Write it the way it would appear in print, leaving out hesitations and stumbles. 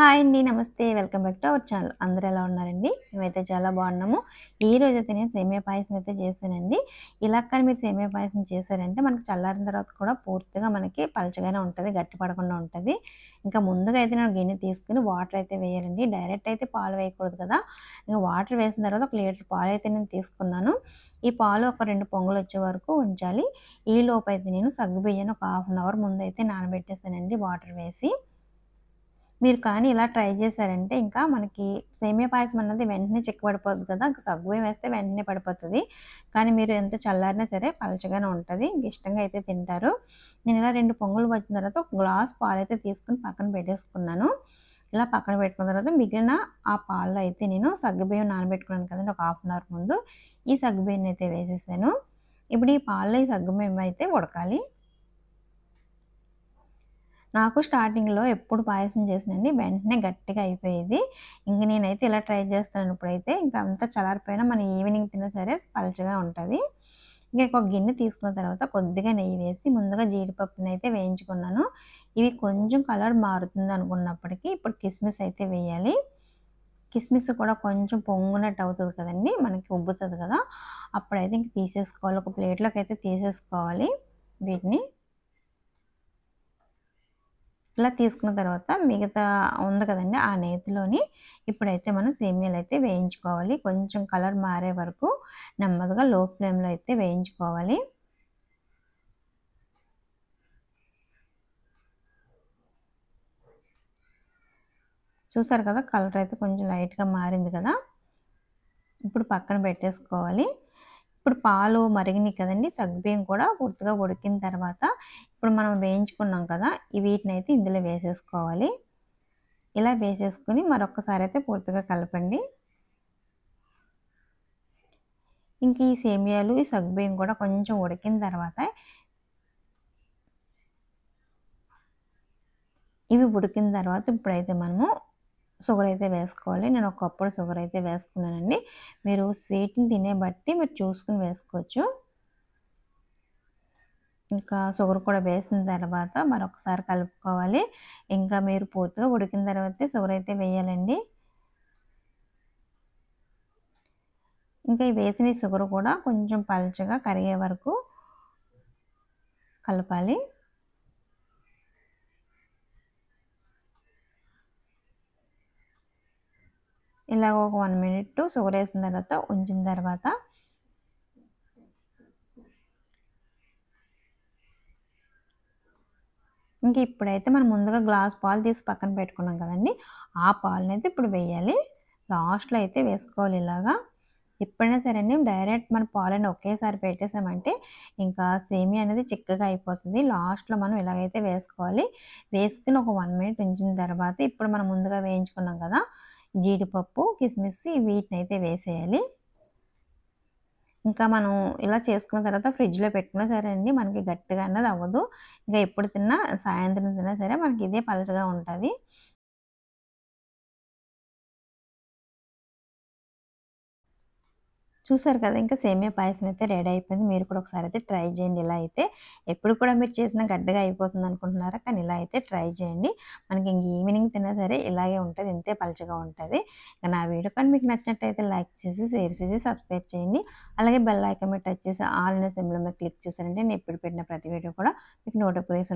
Hi అండి. నమస్తే. Welcome back to our channel. అందరూ ఎలా ఉన్నారండి? మేమైతే చాలా బాగున్నాము. ఈరోజైతే నేను సేమియా పాయసం అయితే చేశానండి. ఇలా కానీ మీరు సేమియా పాయసం చేశారంటే మనకు చల్లారిన తర్వాత కూడా పూర్తిగా మనకి పలచగానే ఉంటది. గట్టి పడకుండా ఉంటది. ఇంకా ముందుగా అయితే నేను గిన్నె తీసుకొని వాటర్ అయితే వేయాలండి. డైరెక్ట్ అయితే పాలు వేయకూడదు కదా! ఇంక వాటర్ వేసిన తర్వాత ఒక లీటర్ పాలైతే నేను తీసుకున్నాను. ఈ పాలు ఒక 2 పొంగులొచ్చే వరకు ఉంచాలి. ఈలోపైతే నేను సగ్గుబియ్యాన్ని ఒక హాఫ్ అన్ అవర్ ముందైతే నానబెట్టేసానండి వాటర్ వేసి. మీరు కానీ ఇలా ట్రై చేశారంటే ఇంకా మనకి సేమియా పాయసం అన్నది వెంటనే చిక్కబడిపోద్ది కదా! సగ్గుబియ్యం వేస్తే వెంటనే పడిపోతది. కానీ మీరు ఎంత చల్లారినా సరే పలచగానే ఉంటది. ఇష్టంగా అయితే తింటారు. నేను ఇలా 2 పొంగులు వచ్చిన తర్వాత ఒక గ్లాస్ పాలైతే తీసుకొని పక్కన పెట్టేసుకున్నాను. ఇలా పక్కన పెట్టుకున్న తర్వాత మిగిలిన ఆ పాలలో అయితే నేను సగ్గుబియ్యం నానబెట్టుకున్నాను కదండీ! ఒక హాఫ్ అన్ అవర్ ముందు. ఈ సగ్గుబియ్యాన్ని అయితే వేసేసాను. ఇప్పుడు ఈ పాలలో ఈ సగ్గుబియ్యం అయితే ఉడకాలి. నాకు స్టార్టింగ్‌లో ఎప్పుడు పాయసం చేసినండి వెంటనే గట్టిగా అయిపోయేది. ఇంక నేనైతే ఇలా ట్రై చేస్తాను ఇప్పుడైతే. ఇంక అంతా చల్లారిపోయినా మనం ఈవినింగ్ తిన్నా సరే పలచగా ఉంటది. ఇంక ఒక గిన్నె తీసుకున్న తర్వాత కొద్దిగా నెయ్యి వేసి ముందుగా జీడిపప్పునైతే వేయించుకున్నాను. ఇవి కొంచెం కలర్ మారుతుంది అనుకున్నప్పటికీ ఇప్పుడు కిస్మిస్ అయితే వేయాలి. కిస్మిస్ కూడా కొంచెం పొంగునట్టు అవుతది కదండీ! మనకి ఉబ్బుతది కదా! అప్పుడైతే ఇంక తీసేసుకోవాలి. ఒక ప్లేట్‌లోకైతే తీసేసుకోవాలి వీటిని. ఇలా తీసుకున్న తర్వాత మిగతా ఉంది కదండీ! ఆ నేతిలోని ఇప్పుడైతే మనం సేమియాలైతే వేయించుకోవాలి. కొంచెం కలర్ మారే వరకు నెమ్మదిగా లో ఫ్లేమ్‌లో అయితే వేయించుకోవాలి. చూసారు కదా! కలర్ అయితే కొంచెం లైట్‌గా మారింది కదా! ఇప్పుడు పక్కన పెట్టేసుకోవాలి. ఇప్పుడు పాలు మరిగినియి కదండీ! సగ్గుబియ్యం కూడా పూర్తిగా ఉడికిన తర్వాత ఇప్పుడు మనం వేయించుకున్నాం కదా! వీటినైతే ఇందులో వేసేసుకోవాలి. ఇలా వేసేసుకొని మరొక్కసారి అయితే పూర్తిగా కలపండి. ఇంక ఈ సేమియాలు, ఈ సగ్గుబియ్యం కూడా కొంచెం ఉడికిన తర్వాత ఇవి ఉడికిన తర్వాత ఇప్పుడైతే మనము షుగర్ అయితే వేసుకోవాలి. నేను ఒక కప్పుడు షుగర్ అయితే వేసుకున్నానండి. మీరు స్వీట్‌ని తినే బట్టి మీరు చూసుకొని వేసుకోవచ్చు. ఇంకా షుగర్ కూడా వేసిన తర్వాత మరొకసారి కలుపుకోవాలి. ఇంకా మీరు పూర్తిగా ఉడికిన తర్వాతే షుగర్ అయితే వేయాలండి. ఇంకా ఈ వేసిన ఈ షుగర్ కూడా కొంచెం పల్చగా కరిగే వరకు కలపాలి. ఇలాగ ఒక 1 మినిట్ షుగర్ వేసిన తర్వాత ఉంచిన తర్వాత ఇంక ఇప్పుడైతే మనం ముందుగా గ్లాస్ పాలు తీసి పక్కన పెట్టుకున్నాం కదండీ! ఆ పాలనైతే ఇప్పుడు వేయాలి. లాస్ట్‌లో అయితే వేసుకోవాలి ఇలాగా. ఎప్పుడైనా సరే అండి డైరెక్ట్ మన పాలని ఒకేసారి పెట్టేసామంటే ఇంకా సేమియా అనేది చిక్కగా అయిపోతది. లాస్ట్‌లో మనం ఇలాగైతే వేసుకోవాలి. వేసుకొని ఒక 1 మినిట్ ఉంచిన తర్వాత ఇప్పుడు మనం ముందుగా వేయించుకున్నాం కదా! జీడిపప్పు, కిస్మిస్ వీటినైతే వేసేయాలి. ఇంకా మనం ఇలా చేసుకున్న తర్వాత ఫ్రిడ్జ్‌లో పెట్టుకున్నా సరే అండి మనకి గట్టిగా అన్నది అవ్వదు. ఇంకా ఎప్పుడు తిన్నా సాయంత్రం తిన్నా సరే మనకి ఇదే పలచగా ఉంటది. చూసారు కదా! ఇంకా సేమియా పాయసం అయితే రెడీ అయిపోయింది. మీరు కూడా ఒకసారి అయితే ట్రై చేయండి ఇలా అయితే. ఎప్పుడు కూడా మీరు చేసిన గడ్డగా అయిపోతుంది అనుకుంటున్నారా? కానీ ఇలా అయితే ట్రై చేయండి. మనకి ఇంక ఈవినింగ్ తిన్నా సరే ఇలాగే ఉంటది. ఇంతే పలచగా ఉంటది. ఇక నా వీడియో కానీ మీకు నచ్చినట్టయితే లైక్ చేసి, షేర్ చేసి, సబ్స్క్రైబ్ చేయండి. అలాగే బెల్ ఐకాన్ మీద టచ్ చేసి ఆల్ అనే సింబల్ మీద క్లిక్ చేశారంటే నేను ఎప్పుడు పెట్టిన ప్రతి వీడియో కూడా మీకు నోటిఫికేషన్